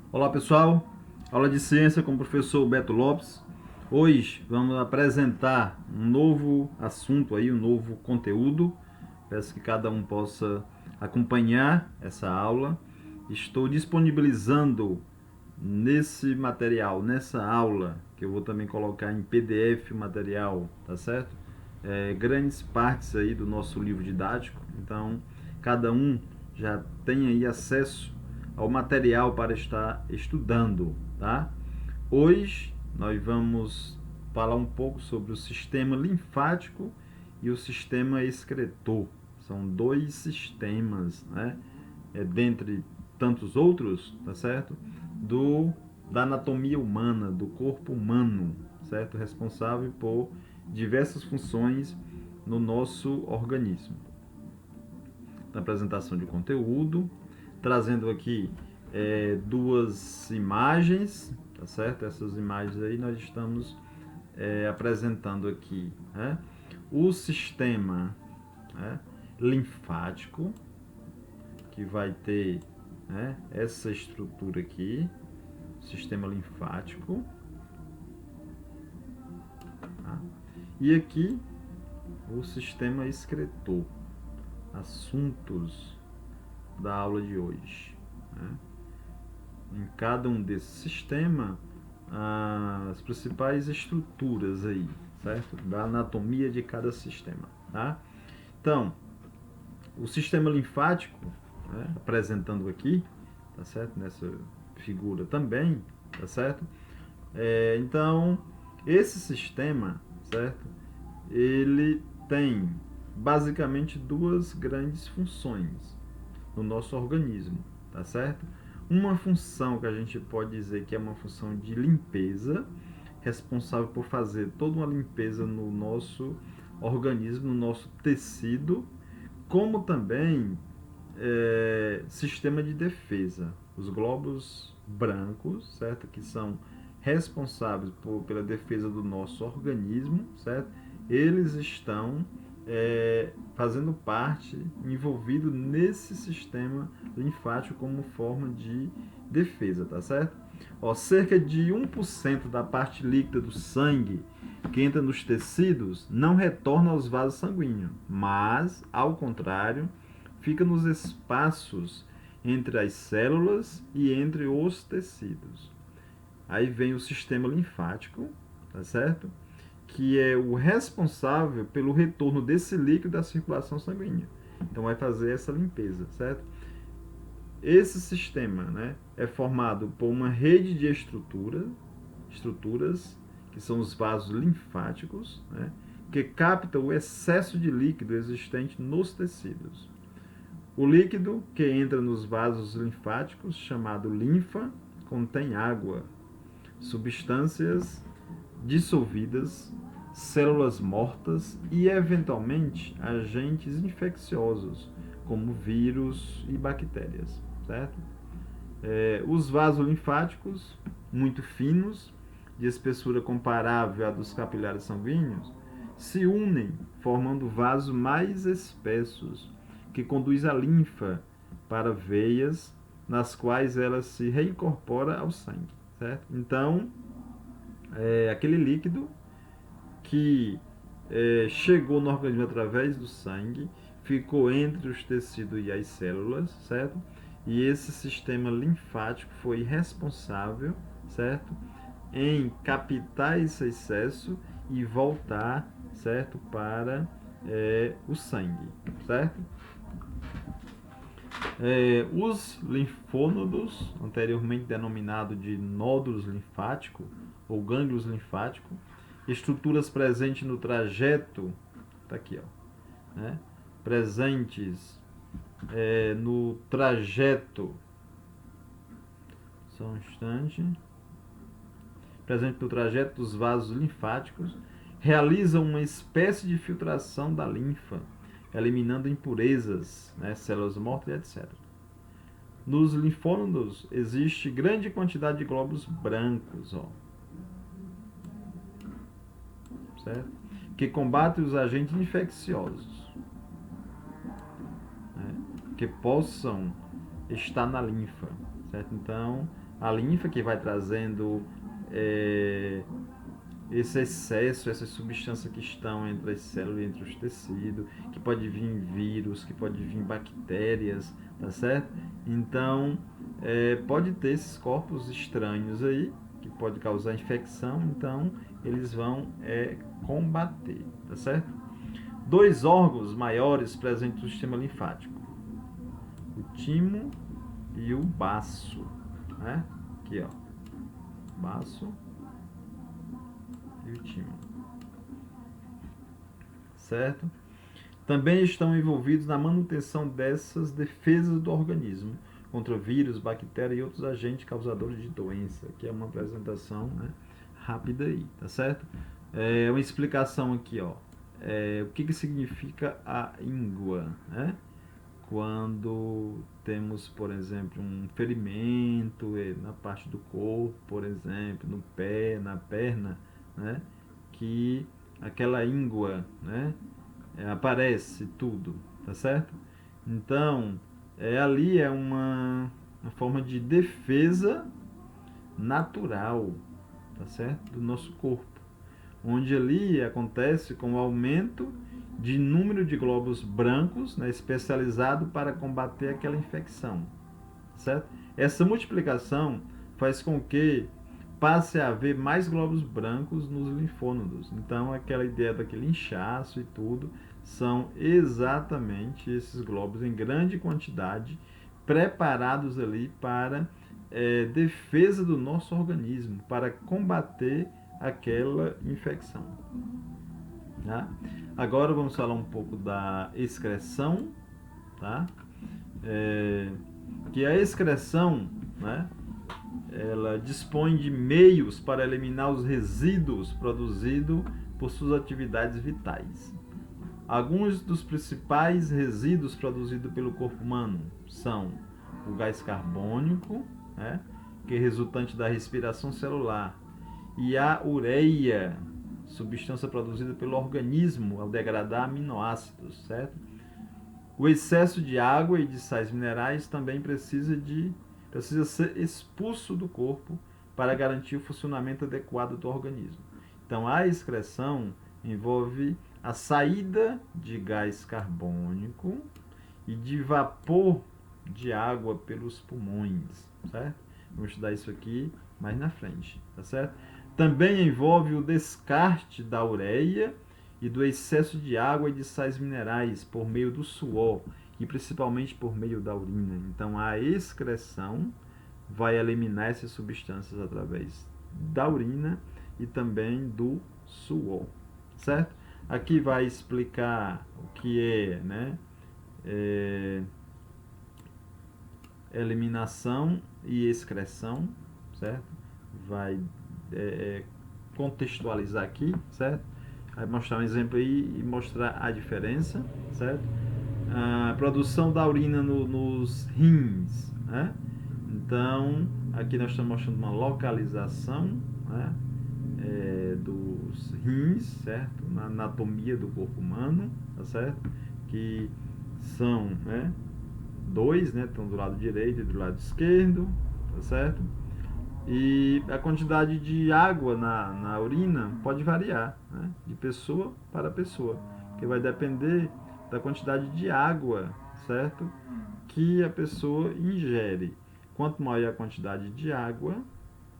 Olá pessoal, aula de ciência com o professor Beto Lopes. Hoje vamos apresentar um novo assunto aí, um novo conteúdo. Peço que cada um possa acompanhar essa aula. Estou disponibilizando nesse material, nessa aula, que eu vou também colocar em PDF o material, tá certo? Grandes partes aí do nosso livro didático. Então, cada um já tem aí acesso ao material para estar estudando, tá? Hoje nós vamos falar um pouco sobre o sistema linfático e o sistema excretor. São dois sistemas, né? Dentre tantos outros, tá certo? Da anatomia humana, do corpo humano, certo? Responsável por diversas funções no nosso organismo. Na apresentação de conteúdo, trazendo aqui duas imagens, tá certo? Essas imagens aí nós estamos apresentando aqui, né? O sistema, né, linfático, que vai ter, né, essa estrutura aqui, sistema linfático, tá? E aqui o sistema excretor, assuntos da aula de hoje, né? Em cada um desses sistemas, as principais estruturas aí, certo? Da anatomia de cada sistema, tá? Então, o sistema linfático, né, apresentando aqui, tá certo? Nessa figura também, tá certo? Então, esse sistema, certo? Ele tem basicamente duas grandes funções no nosso organismo, tá certo? Uma função que a gente pode dizer que é uma função de limpeza, responsável por fazer toda uma limpeza no nosso organismo, no nosso tecido, como também sistema de defesa. Os glóbulos brancos, certo? Que são responsáveis pela defesa do nosso organismo, certo? Eles estão fazendo parte, envolvido nesse sistema linfático como forma de defesa, tá certo? Cerca de 1% da parte líquida do sangue que entra nos tecidos não retorna aos vasos sanguíneos, mas, ao contrário, fica nos espaços entre as células e entre os tecidos. Aí vem o sistema linfático, tá certo? Que é o responsável pelo retorno desse líquido à circulação sanguínea. Então vai fazer essa limpeza, certo? Esse sistema, né, é formado por uma rede de estruturas, que são os vasos linfáticos, né, que captam o excesso de líquido existente nos tecidos. O líquido que entra nos vasos linfáticos, chamado linfa, contém água, substâncias dissolvidas, células mortas e, eventualmente, agentes infecciosos, como vírus e bactérias, certo? Os vasos linfáticos, muito finos, de espessura comparável à dos capilares sanguíneos, se unem, formando vasos mais espessos, que conduz a linfa para veias, nas quais ela se reincorpora ao sangue, certo? Então, aquele líquido que chegou no organismo através do sangue, ficou entre os tecidos e as células, certo? E esse sistema linfático foi responsável, certo? Em captar esse excesso e voltar, certo? Para o sangue, certo? Os linfônodos, anteriormente denominado de nódulos linfáticos ou gânglios linfáticos, estruturas presentes no trajeto, tá aqui, ó, né? Presentes no trajeto, só um instante, presente no trajeto dos vasos linfáticos, realizam uma espécie de filtração da linfa, eliminando impurezas, né, células mortas e etc. Nos linfônodos existe grande quantidade de glóbulos brancos, ó, certo? Que combatem os agentes infecciosos, né, que possam estar na linfa, certo? Então, a linfa que vai trazendo esse excesso, essas substâncias que estão entre as células e entre os tecidos, que pode vir vírus, que pode vir bactérias, tá certo? Então, pode ter esses corpos estranhos aí, que pode causar infecção, então eles vão combater, tá certo? 2 órgãos maiores presentes no sistema linfático: o timo e o baço, né? Aqui, ó, baço e o timo, certo? Também estão envolvidos na manutenção dessas defesas do organismo contra vírus, bactérias e outros agentes causadores de doença. Aqui é uma apresentação, né, rápida aí, tá certo? Uma explicação aqui, ó. O que significa a íngua, né? Quando temos, por exemplo, um ferimento na parte do corpo, por exemplo, no pé, na perna, né? Que aquela íngua, né, aparece tudo, tá certo? Então, ali é uma forma de defesa natural, tá certo? Do nosso corpo, onde ali acontece com o aumento de número de glóbulos brancos, né, especializado para combater aquela infecção, certo? Essa multiplicação faz com que passe a haver mais glóbulos brancos nos linfônodos. Então, aquela ideia daquele inchaço e tudo são exatamente esses glóbulos em grande quantidade preparados ali para defesa do nosso organismo, para combater aquela infecção. Tá? Agora vamos falar um pouco da excreção, tá? Que a excreção, né, ela dispõe de meios para eliminar os resíduos produzidos por suas atividades vitais. Alguns dos principais resíduos produzidos pelo corpo humano são o gás carbônico, né, que é resultante da respiração celular, e a ureia, substância produzida pelo organismo ao degradar aminoácidos, certo? O excesso de água e de sais minerais também precisa ser expulso do corpo para garantir o funcionamento adequado do organismo. Então, a excreção envolve a saída de gás carbônico e de vapor de água pelos pulmões, certo? Vamos estudar isso aqui mais na frente, tá certo? Também envolve o descarte da ureia e do excesso de água e de sais minerais por meio do suor e principalmente por meio da urina. Então, a excreção vai eliminar essas substâncias através da urina e também do suor, certo? Aqui vai explicar o que é, né, eliminação e excreção, certo? Vai contextualizar aqui, certo? Vai mostrar um exemplo aí e mostrar a diferença, certo? A produção da urina nos rins, né? Então, aqui nós estamos mostrando uma localização, né, dos rins, certo? Na anatomia do corpo humano, tá certo? Que são, né, 2, né? Estão do lado direito e do lado esquerdo, tá certo? E a quantidade de água na urina pode variar, né, de pessoa para pessoa, que vai depender da quantidade de água, certo, que a pessoa ingere. Quanto maior a quantidade de água,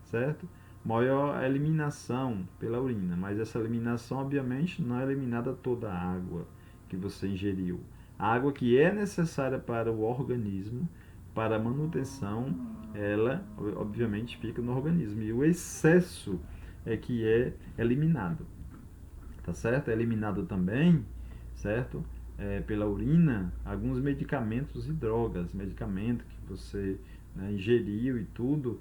certo, maior a eliminação pela urina. Mas essa eliminação, obviamente, não é eliminada toda a água que você ingeriu. A água que é necessária para o organismo, para a manutenção, ela obviamente fica no organismo. E o excesso é que é eliminado. Tá certo? É eliminado também, certo? Pela urina, alguns medicamentos e drogas. Medicamento que você, né, ingeriu e tudo,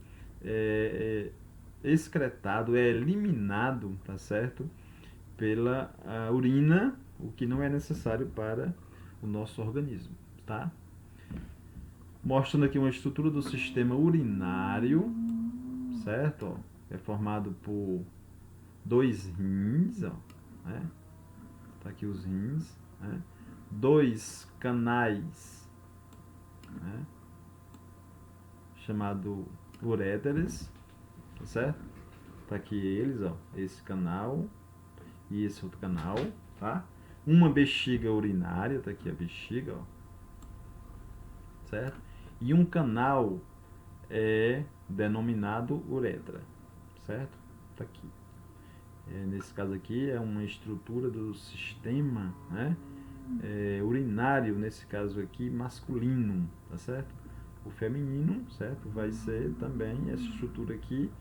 excretado, é eliminado, tá certo? Pela urina, o que não é necessário para o nosso organismo, tá? Mostrando aqui uma estrutura do sistema urinário, certo? Ó, é formado por 2 rins, ó, né? Tá aqui os rins, né? 2 canais, né, chamado uréteres, tá certo? Tá aqui eles, ó, esse canal e esse outro canal, tá? Uma bexiga urinária, tá aqui a bexiga, ó, certo? E um canal é denominado uretra, certo? Tá aqui. Nesse caso aqui é uma estrutura do sistema, né? Urinário, nesse caso aqui, masculino, tá certo? O feminino, certo? Vai ser também, essa estrutura aqui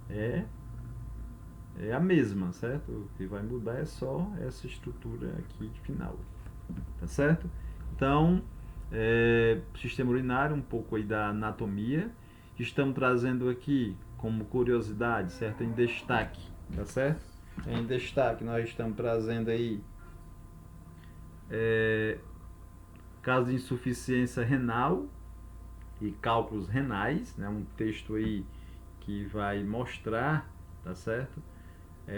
é a mesma, certo? O que vai mudar é só essa estrutura aqui de final, tá certo? Então, sistema urinário, um pouco aí da anatomia. Estamos trazendo aqui como curiosidade, certo? Em destaque, tá certo? Em destaque, nós estamos trazendo aí caso de insuficiência renal e cálculos renais, né? Um texto aí que vai mostrar, tá certo?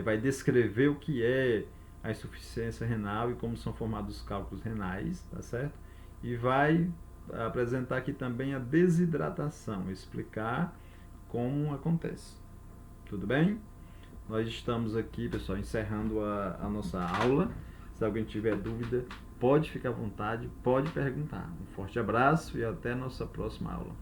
Vai descrever o que é a insuficiência renal e como são formados os cálculos renais, tá certo? E vai apresentar aqui também a desidratação, explicar como acontece. Tudo bem? Nós estamos aqui, pessoal, encerrando a nossa aula. Se alguém tiver dúvida, pode ficar à vontade, pode perguntar. Um forte abraço e até a nossa próxima aula.